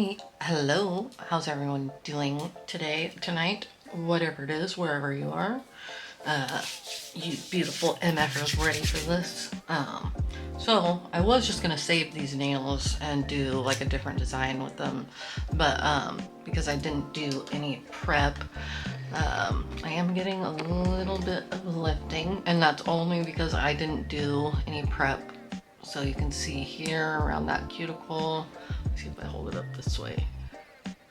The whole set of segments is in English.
Hey, hello, how's everyone doing today, tonight, whatever it is, wherever you are? You beautiful MFers ready for this? So I was just gonna save these nails and do like a different design with them, but because I didn't do any prep, I am getting a little bit of lifting, and that's only because I didn't do any prep. So you can see here around that cuticle, let's see if I hold it up this way.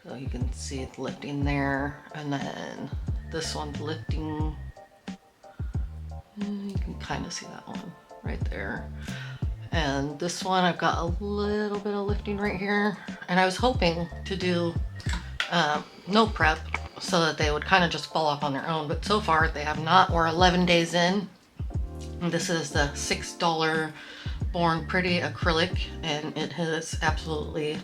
So you can see it lifting there, and then this one's lifting. You can kind of see that one right there. And this one I've got a little bit of lifting right here. And I was hoping to do no prep so that they would kind of just fall off on their own, but so far they have not. We're 11 days in. This is the $6 Born Pretty acrylic, and it has absolutely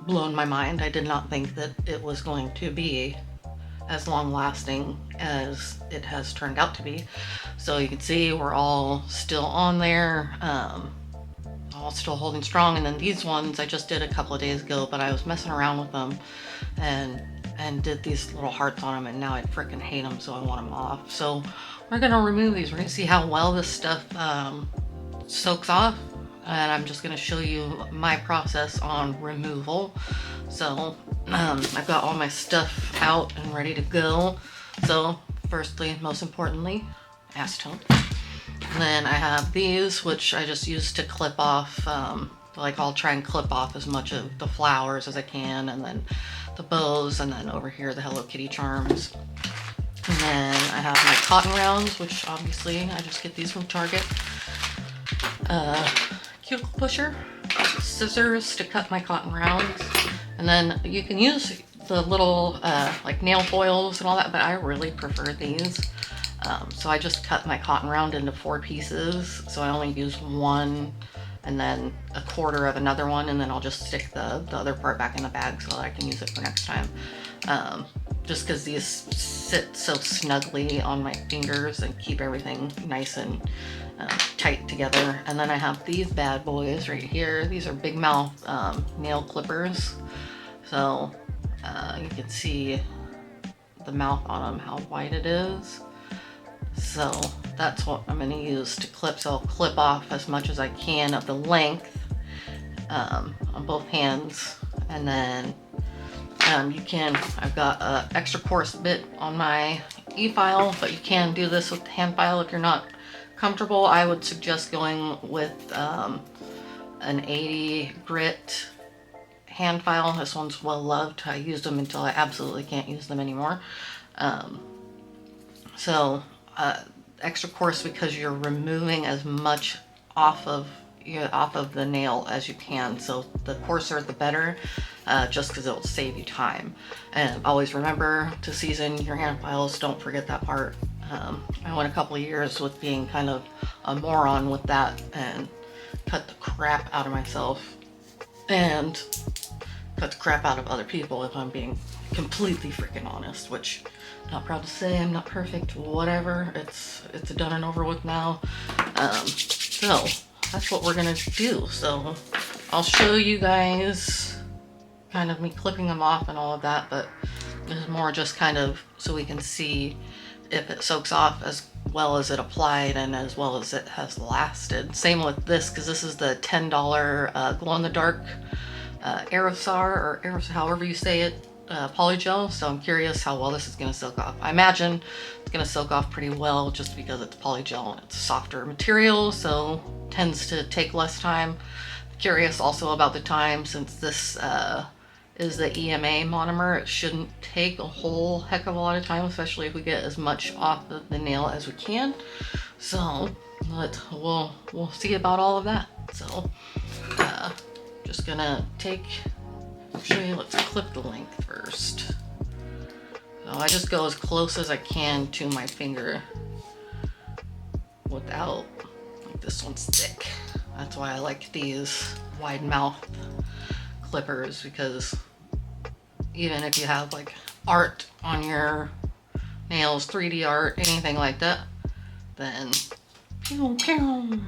blown my mind. I did not think that it was going to be as long lasting as it has turned out to be. So you can see we're all still on there, all still holding strong. And then these ones I just did a couple of days ago, but I was messing around with them and did these little hearts on them, and now I freaking hate them, so I want them off. So we're gonna remove these. We're gonna see how well this stuff soaks off, and I'm just going to show you my process on removal. So I've got all my stuff out and ready to go. So firstly, most importantly, acetone. Then I have these, which I just use to clip off, like I'll try and clip off as much of the flowers as I can, and then the bows, and then over here the Hello Kitty charms. And then I have my cotton rounds, which obviously I just get these from Target. Cuticle pusher, scissors to cut my cotton rounds, and then you can use the little like nail foils and all that, but I really prefer these. So I just cut my cotton round into 4 pieces, so I only use one and then a quarter of another one, and then I'll just stick the other part back in the bag so that I can use it for next time. Just because these sit so snugly on my fingers and keep everything nice and tight together. And then I have these bad boys right here. These are big mouth nail clippers. So you can see the mouth on them, how wide it is. So that's what I'm going to use to clip. So I'll clip off as much as I can of the length on both hands. And then I've got an extra coarse bit on my e-file, but you can do this with the hand file if you're not comfortable. I would suggest going with an 80 grit hand file. This one's well loved. I used them until I absolutely can't use them anymore. Extra coarse because you're removing as much off of the nail as you can. So the coarser the better, just because it will save you time. And always remember to season your hand files. Don't forget that part. I went a couple of years with being kind of a moron with that and cut the crap out of myself and cut the crap out of other people, if I'm being completely freaking honest, which I'm not proud to say. I'm not perfect, whatever. It's done and over with now. So that's what we're gonna do. So I'll show you guys kind of me clipping them off and all of that, but this is more just kind of so we can see if it soaks off as well as it applied and as well as it has lasted. Same with this, because this is the $10 glow-in-the-dark aerosol, however you say it, polygel. So I'm curious how well this is going to soak off. I imagine it's going to soak off pretty well just because it's polygel and it's a softer material, so tends to take less time. Curious also about the time, since this is the EMA monomer. It shouldn't take a whole heck of a lot of time, especially if we get as much off of the nail as we can. So we'll see about all of that. So just gonna actually let's clip the length first. So I just go as close as I can to my finger without, like, this one's thick. That's why I like these wide mouth clippers, because even if you have like art on your nails, 3D art, anything like that, then pew, pew,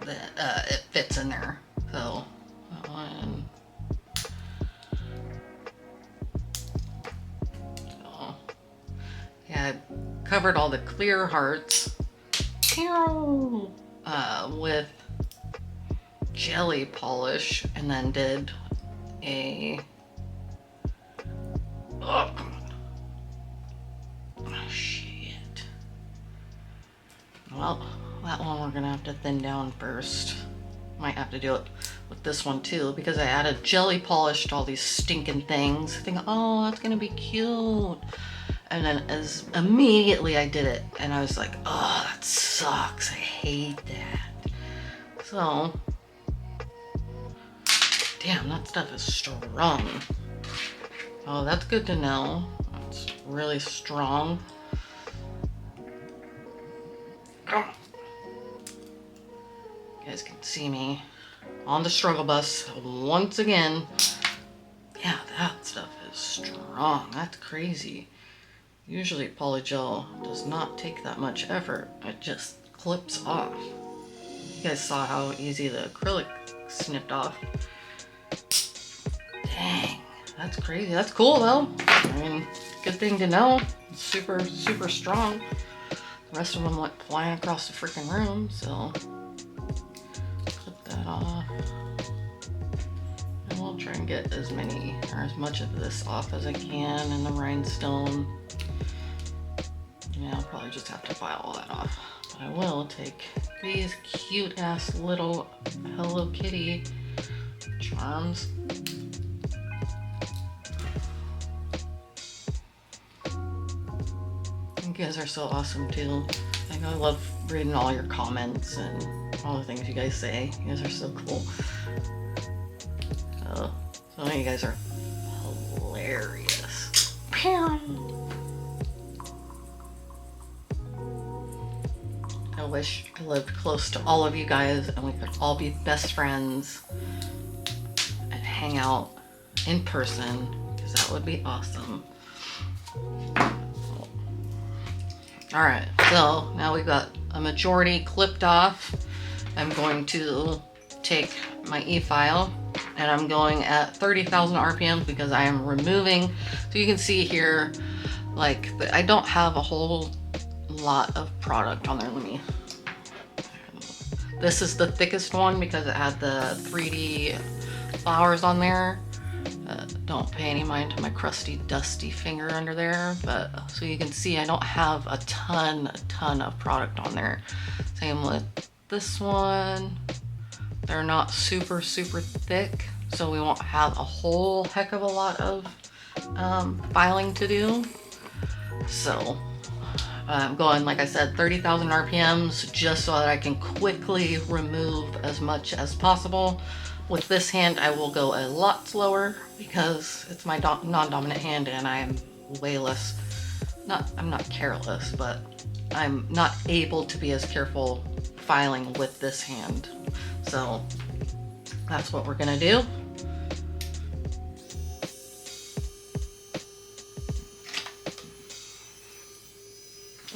that it fits in there. So that one, covered all the clear hearts with jelly polish, and then did a oh shit. Well, that one we're gonna have to thin down first. Might have to do it with this one too, because I added jelly polish to all these stinking things. I think, oh, that's gonna be cute. And then as immediately I did it, and I was like, oh, that sucks. I hate that. So, damn, that stuff is strong. Oh, that's good to know. It's really strong. Oh. You guys can see me on the struggle bus once again. Yeah, that stuff is strong. That's crazy. Usually polygel does not take that much effort. It just clips off. You guys saw how easy the acrylic snipped off. Dang, that's crazy. That's cool though. I mean, good thing to know. It's super, super strong. The rest of them went flying across the freaking room, so clip that off. And we'll try and get as many or as much of this off as I can in the rhinestone. Yeah, I'll probably just have to file all that off. But I will take these cute ass little Hello Kitty charms. You guys are so awesome too. Like, I love reading all your comments and all the things you guys say. You guys are so cool. So, some of you guys are hilarious. I wish I lived close to all of you guys and we could all be best friends and hang out in person, because that would be awesome. Alright, so now we've got a majority clipped off. I'm going to take my e-file and I'm going at 30,000 RPM because I am removing. So you can see here, like, I don't have a whole lot of product on there. Let me, this is the thickest one because it had the 3D flowers on there. Don't pay any mind to my crusty, dusty finger under there, but so you can see I don't have a ton of product on there. Same with this one. They're not super thick, so we won't have a whole heck of a lot of filing to do. So I'm going, like I said, 30,000 RPMs just so that I can quickly remove as much as possible. With this hand, I will go a lot slower because it's my non-dominant hand and I am way less, I'm not careless, but I'm not able to be as careful filing with this hand. So that's what we're gonna do.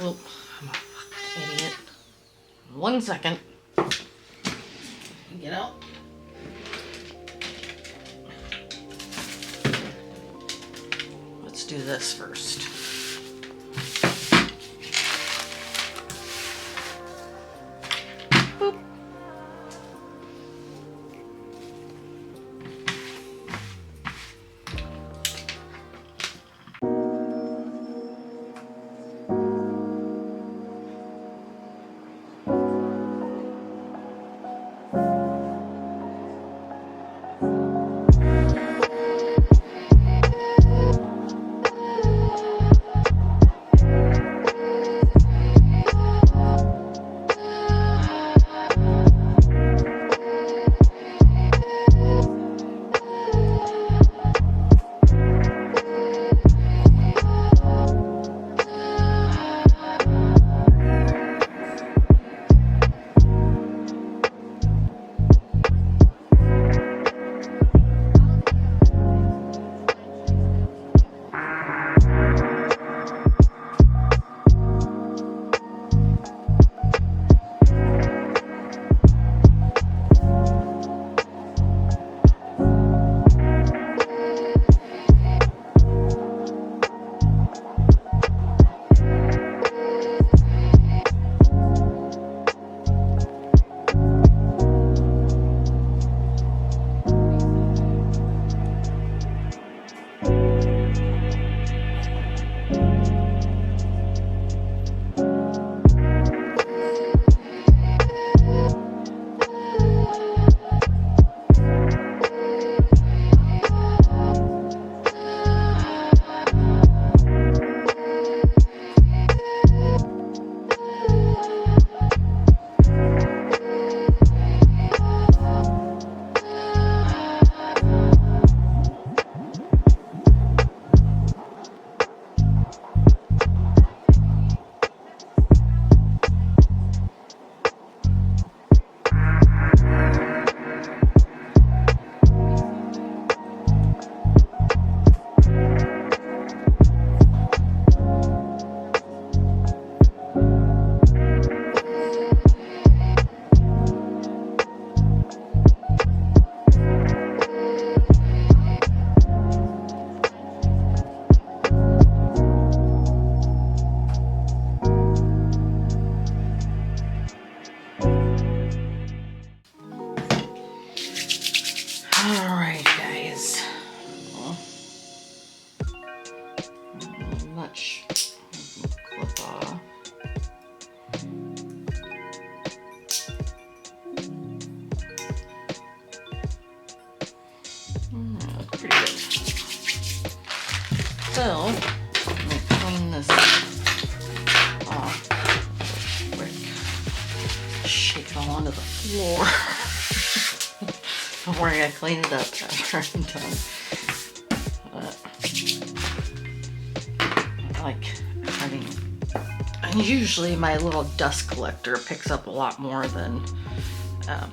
Oop, I'm a fucking idiot. 1 second. Get out. Let's do this first. Boop. good. So, let me clean this off quick. Shake it all onto the floor. Don't worry, I cleaned it up after I'm done. And usually my little dust collector picks up a lot more than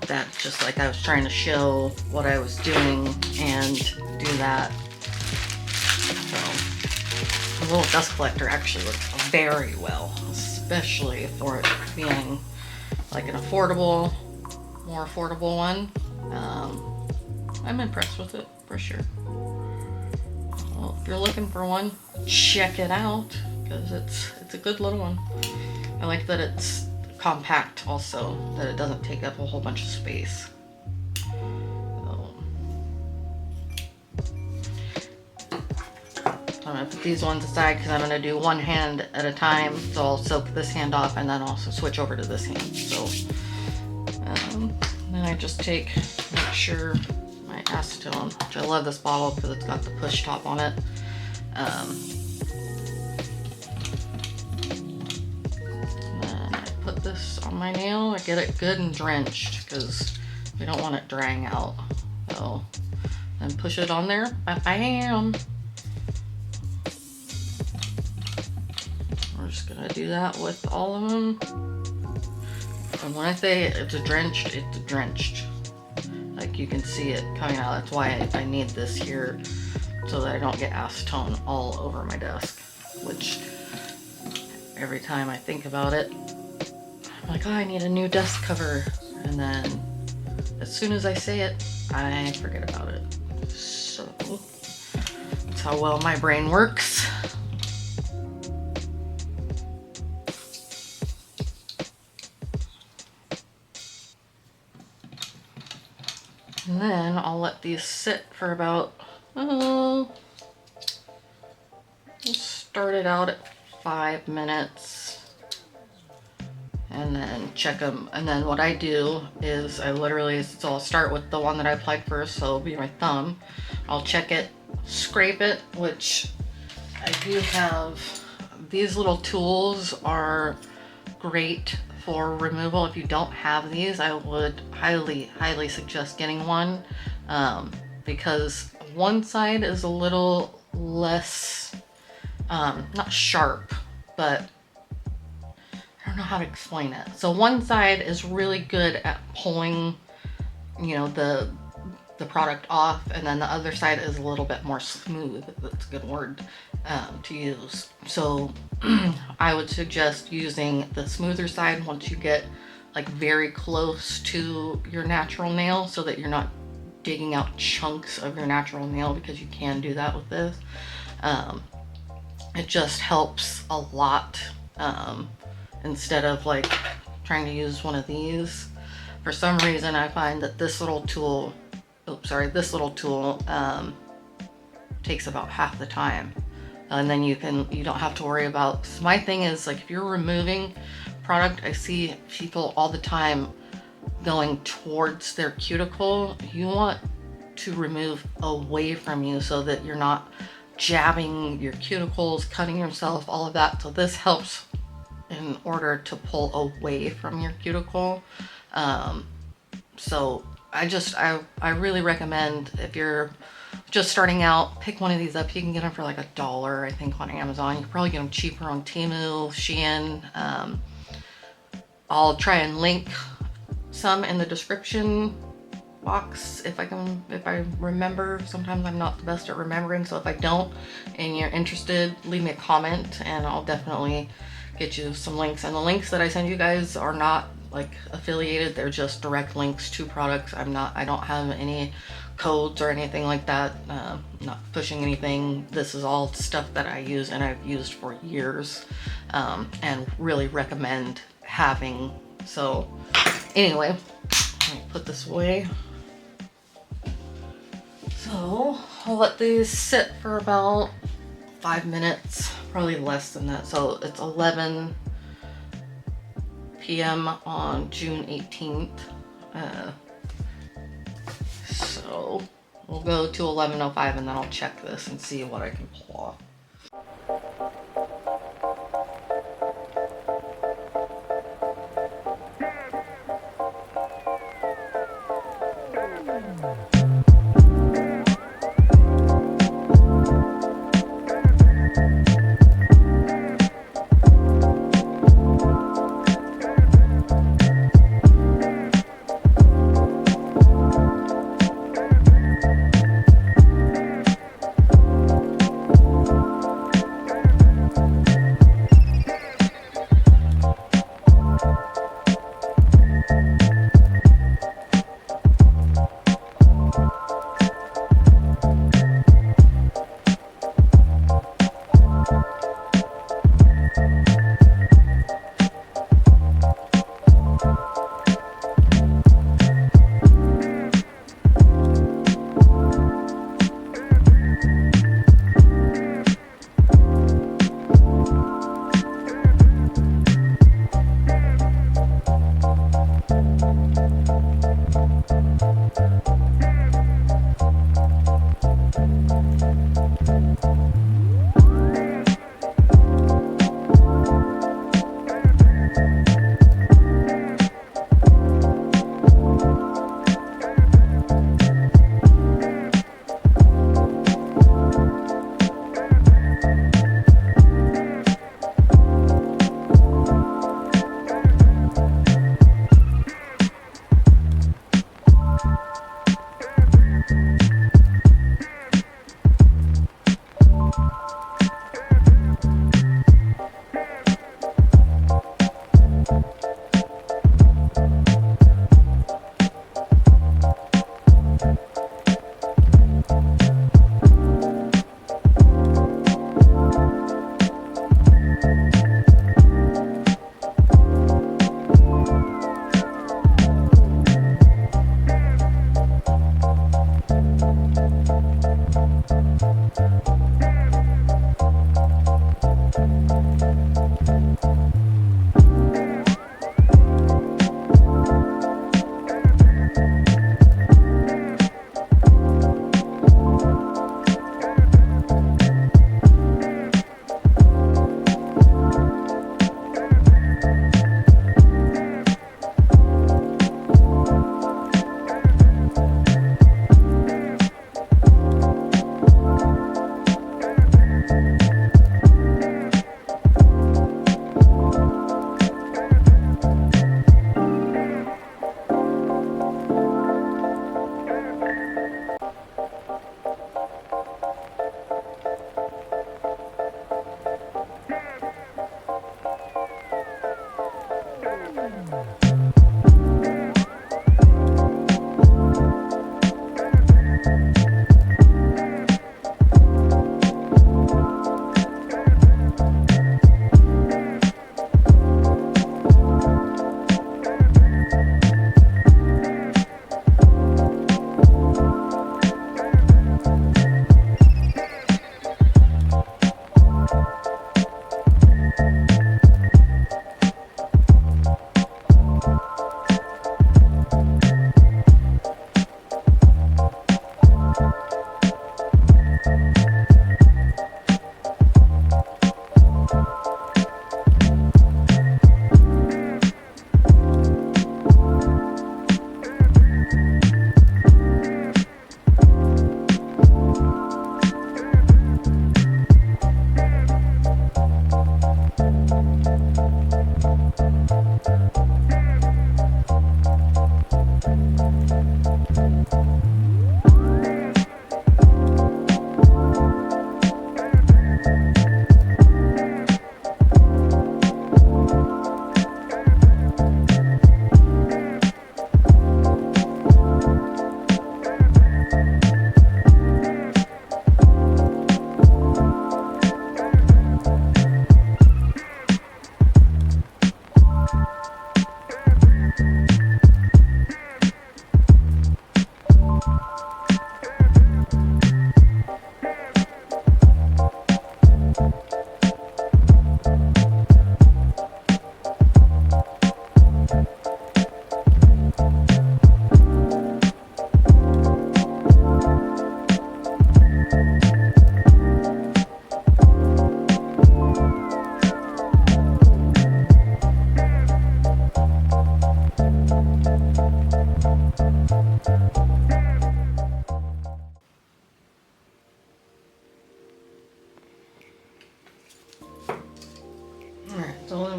that. Just like I was trying to show what I was doing and do that. So the little dust collector actually works very well, especially for it being like an affordable, more affordable one. I'm impressed with it for sure. Well, if you're looking for one, check it out because it's a good little one. I like that it's compact also, that it doesn't take up a whole bunch of space. So, I'm gonna put these ones aside because I'm gonna do one hand at a time. So I'll soak this hand off and then also switch over to this hand. So then I just make sure my acetone, which I love this bottle because it's got the push top on it. This on my nail, I get it good and drenched because we don't want it drying out. So then push it on there. Bam! We're just gonna do that with all of them. And when I say it's drenched, it's drenched. Like you can see it coming out. That's why I need this here so that I don't get acetone all over my desk. Which every time I think about it, like, oh, I need a new desk cover, and then as soon as I say it, I forget about it. So that's how well my brain works. And then I'll let these sit for about, start it out at 5 minutes. And then check them. And then what I do is I literally, so I'll start with the one that I applied first, so it'll be my thumb. I'll check it, scrape it, which I do have. These little tools are great for removal. If you don't have these, I would highly suggest getting one, because one side is a little less, not sharp, but I don't know how to explain it. So one side is really good at pulling, you know, the product off, and then the other side is a little bit more smooth. That's a good word to use. So I would suggest using the smoother side once you get like very close to your natural nail, so that you're not digging out chunks of your natural nail, because you can do that with this. It just helps a lot. Instead of like trying to use one of these. For some reason I find that this little tool, takes about half the time. And then you don't have to worry about, so my thing is like if you're removing product, I see people all the time going towards their cuticle. You want to remove away from you so that you're not jabbing your cuticles, cutting yourself, all of that. So this helps in order to pull away from your cuticle. So I really recommend, if you're just starting out, pick one of these up. You can get them for like $1, I think, on Amazon. You can probably get them cheaper on Temu, Shein. I'll try and link some in the description box if I remember. Sometimes I'm not the best at remembering, so if I don't and you're interested, leave me a comment and I'll definitely get you some links. And the links that I send you guys are not like affiliated, they're just direct links to products. I don't have any codes or anything like that. Not pushing anything. This is all stuff that I use and I've used for years, and really recommend having. So anyway, let me put this away. So I'll let these sit for about 5 minutes, probably less than that. So it's 11 p.m. on June 18th. So We'll go to 11:05 and then I'll check this and see what I can pull off.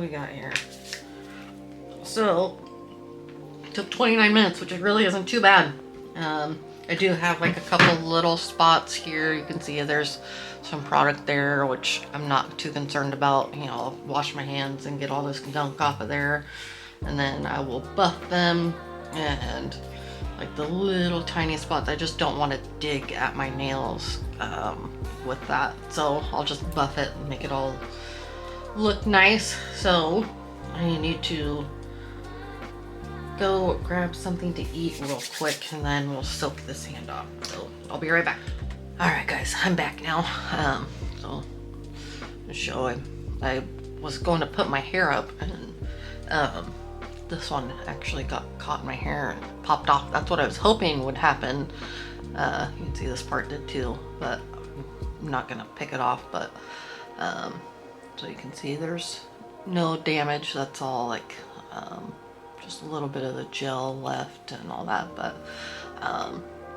do we got here? So, took 29 minutes, which really isn't too bad. I do have like a couple little spots here. You can see there's some product there, which I'm not too concerned about. You know, I'll wash my hands and get all this gunk off of there. And then I will buff them, and like the little tiny spots, I just don't want to dig at my nails with that. So I'll just buff it and make it all look nice. So I need to go grab something to eat real quick, and then we'll soak this hand off. So I'll be right back. All right, guys, I'm back now. So to show I was going to put my hair up, and this one actually got caught in my hair and popped off. That's what I was hoping would happen. You can see this part did too, but I'm not gonna pick it off. But so you can see there's no damage. That's all like just a little bit of the gel left and all that, but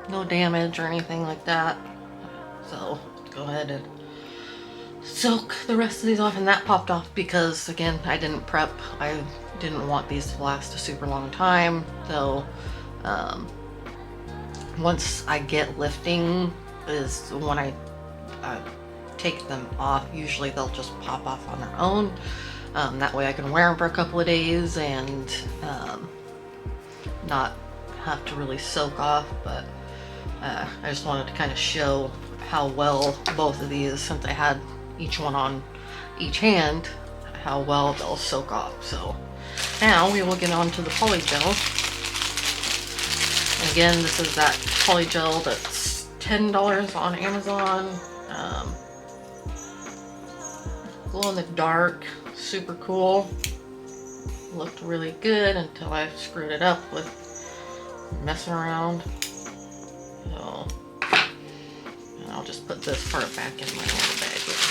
no damage or anything like that. So go ahead and soak the rest of these off. And that popped off because, again, I didn't prep. I didn't want these to last a super long time. So once I get lifting is when I take them off. Usually they'll just pop off on their own. That way I can wear them for a couple of days and not have to really soak off. But I just wanted to kind of show how well both of these, since I had each one on each hand, how well they'll soak off. So now we will get on to the polygel. Again, this is that polygel that's $10 on Amazon. Glow in the dark, super cool. Looked really good until I screwed it up with messing around. So, and I'll just put this part back in my little bag with me.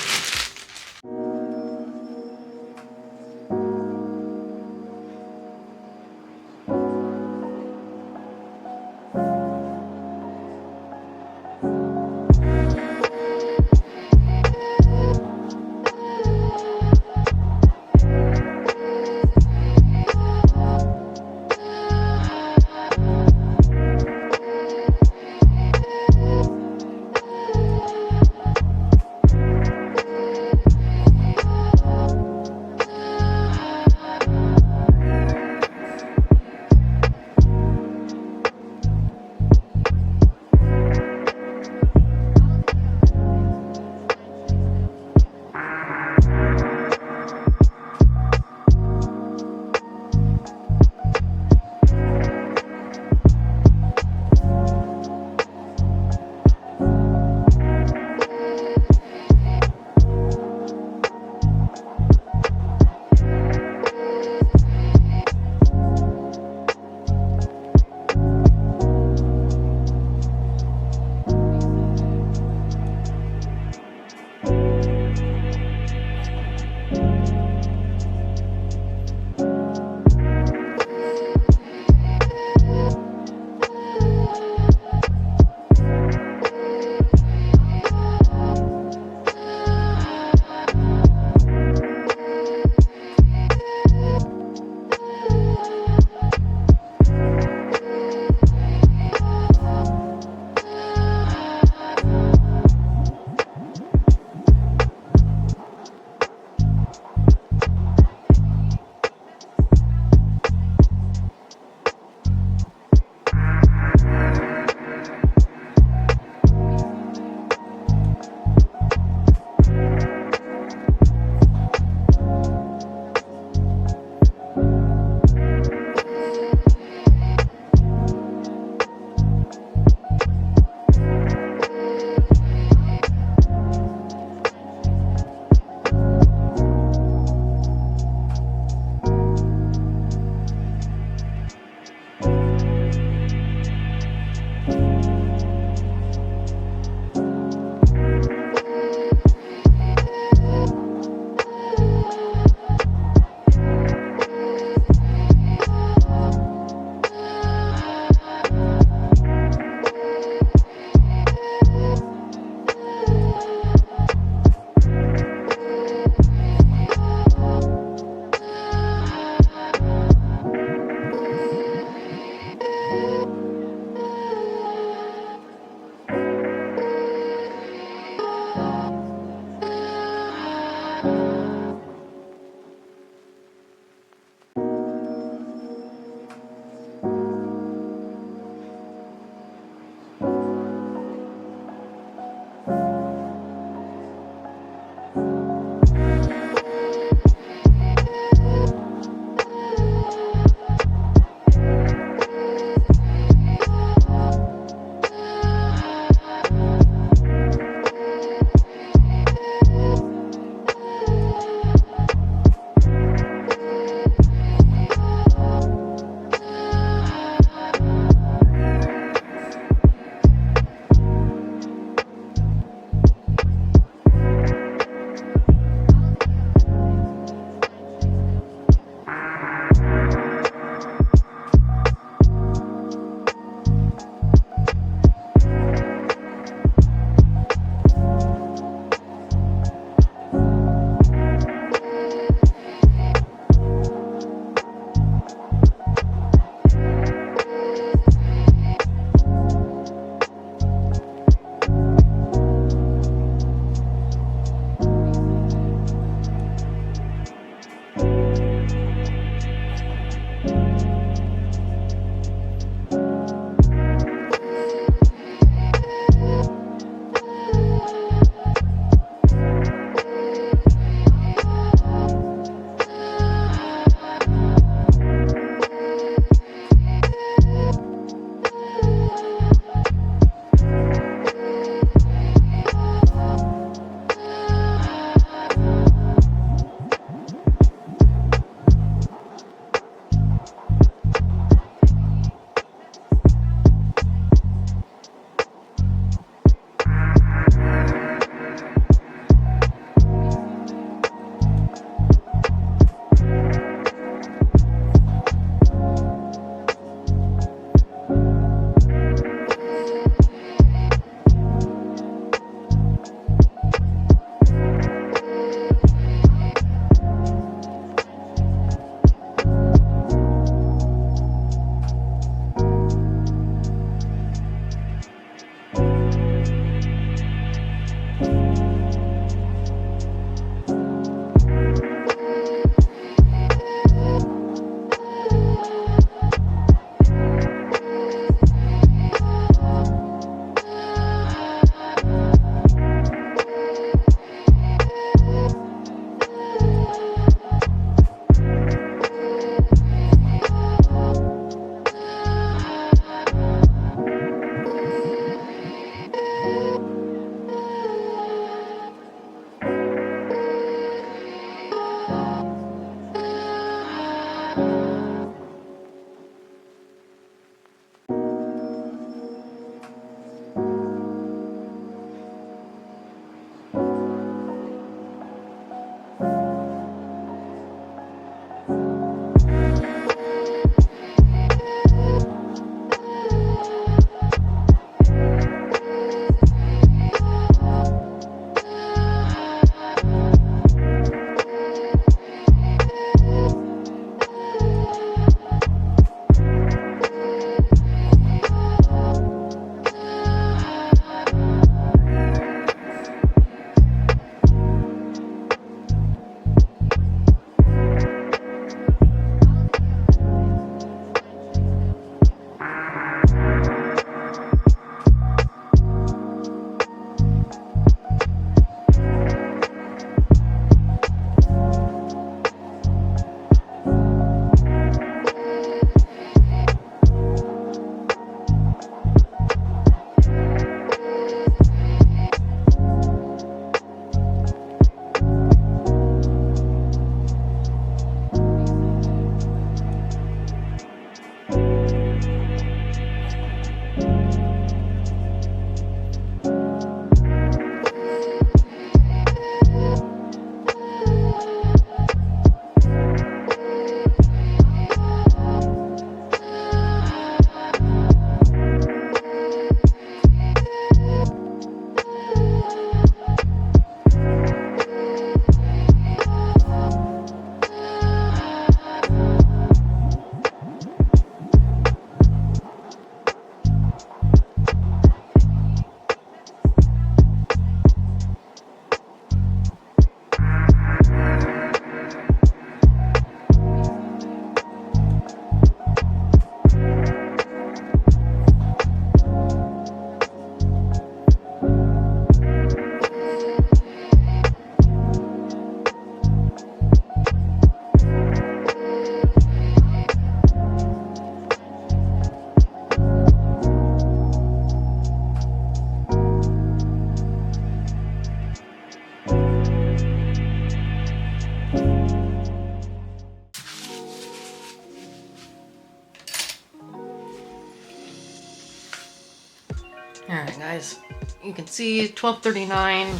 you can see $12.39.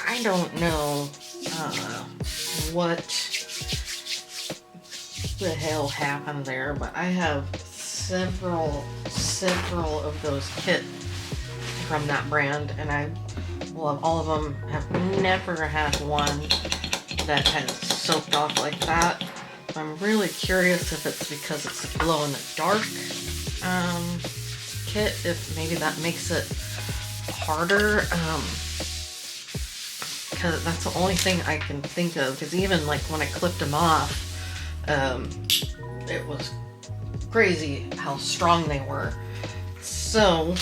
I don't know what the hell happened there, but I have several of those kits from that brand, and I love all of them. Have never had one that has soaked off like that. I'm really curious if it's because it's a glow in the dark kit, if maybe that makes it harder, because that's the only thing I can think of, because even like when I clipped them off, it was crazy how strong they were. So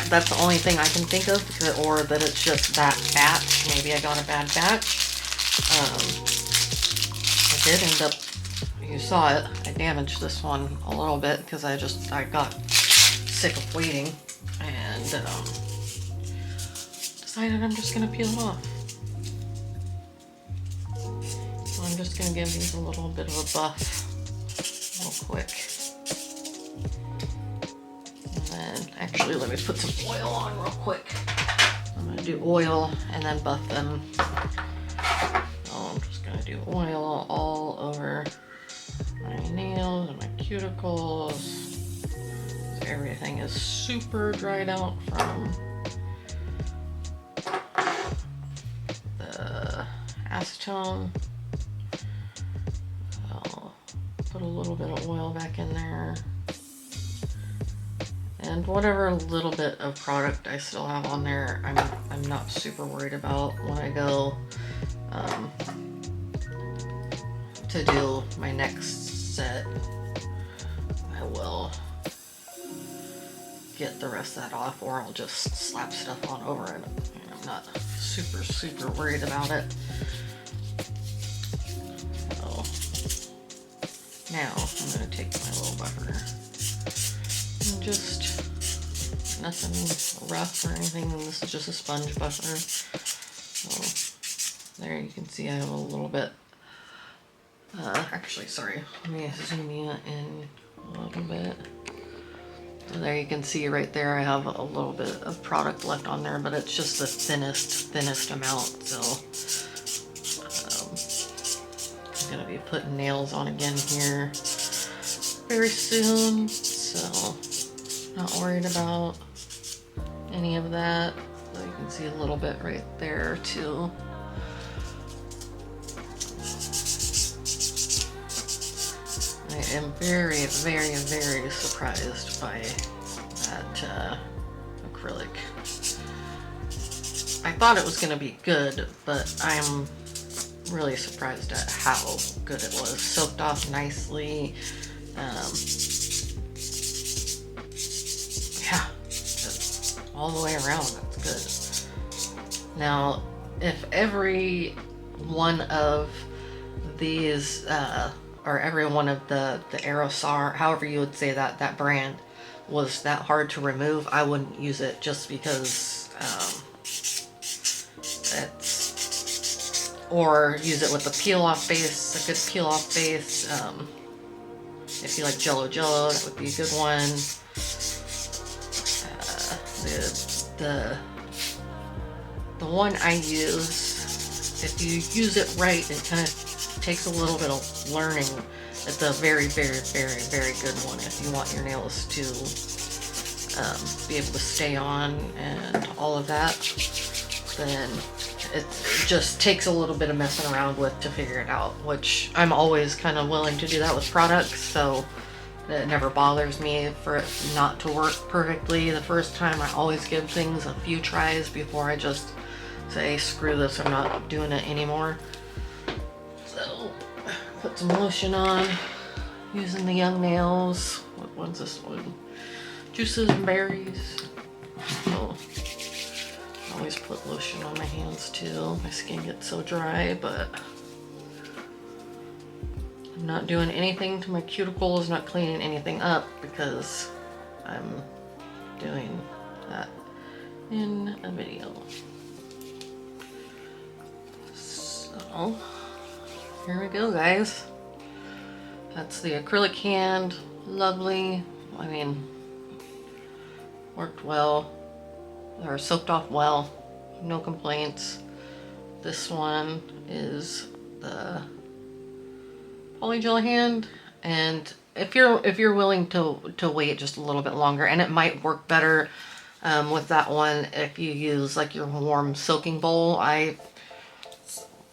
that's the only thing I can think of, or that it's just that batch. Maybe I got a bad batch. I did end up, you saw it, I damaged this one a little bit because I got sick of waiting, and decided I'm just gonna peel it off. So I'm just gonna give these a little bit of a buff real quick. And then, actually, let me put some oil on real quick. I'm gonna do oil and then buff them. So I'm just gonna do oil all over my nails and my cuticles. Everything is super dried out from the acetone. I'll put a little bit of oil back in there. And whatever little bit of product I still have on there, I'm not super worried about. When I go to do my next set, I will get the rest of that off, or I'll just slap stuff on over it. I'm not super worried about it. So now I'm gonna take my little buffer and just, nothing rough or anything. This is just a sponge buffer. So there you can see I have a little bit. Actually, sorry. Let me zoom in a little bit. So there you can see right there I have a little bit of product left on there, but it's just the thinnest amount. So I'm gonna be putting nails on again here very soon, so not worried about any of that. So you can see a little bit right there too. I am very surprised by that acrylic. I thought it was going to be good, but I'm really surprised at how good it was. Soaked off nicely. Yeah, just all the way around, that's good. Now, if every one of these or every one of the aerosol, however you would say that brand, was that hard to remove, I wouldn't use it, just because it's, or use it with a peel off base, a good peel off base. If you like Jello, that would be a good one. The one I use, if you use it right, it kind of takes a little bit of learning. It's a very good one if you want your nails to be able to stay on and all of that. Then it just takes a little bit of messing around with to figure it out, which I'm always kind of willing to do that with products, so it never bothers me for it not to work perfectly the first time. I always give things a few tries before I just say, screw this, I'm not doing it anymore. So, put some lotion on, using the Young Nails. What one's this one? Juices and Berries. So, I always put lotion on my hands too. My skin gets so dry, but I'm not doing anything to my cuticles, not cleaning anything up, because I'm doing that in a video. So, here we go, guys. That's the acrylic hand. Lovely. I mean, worked well, or soaked off well, no complaints. This one is the polygel hand, and if you're willing to wait just a little bit longer, and it might work better with that one if you use like your warm soaking bowl. I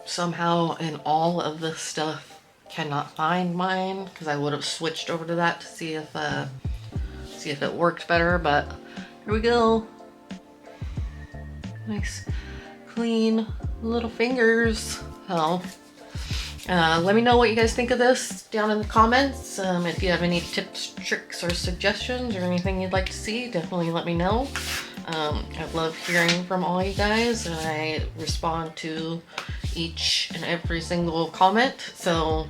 somehow in all of this stuff cannot find mine, because I would have switched over to that to see if it worked better, but here we go. Nice clean little fingers. So let me know what you guys think of this down in the comments. If you have any tips, tricks, or suggestions, or anything you'd like to see, definitely let me know. I love hearing from all you guys, and I respond to each and every single comment. So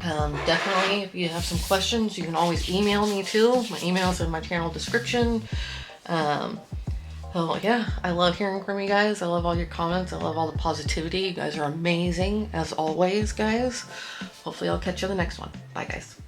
definitely, if you have some questions, you can always email me too. My email's in my channel description. So yeah, I love hearing from you guys. I love all your comments. I love all the positivity. You guys are amazing as always, guys. Hopefully I'll catch you in the next one. Bye, guys.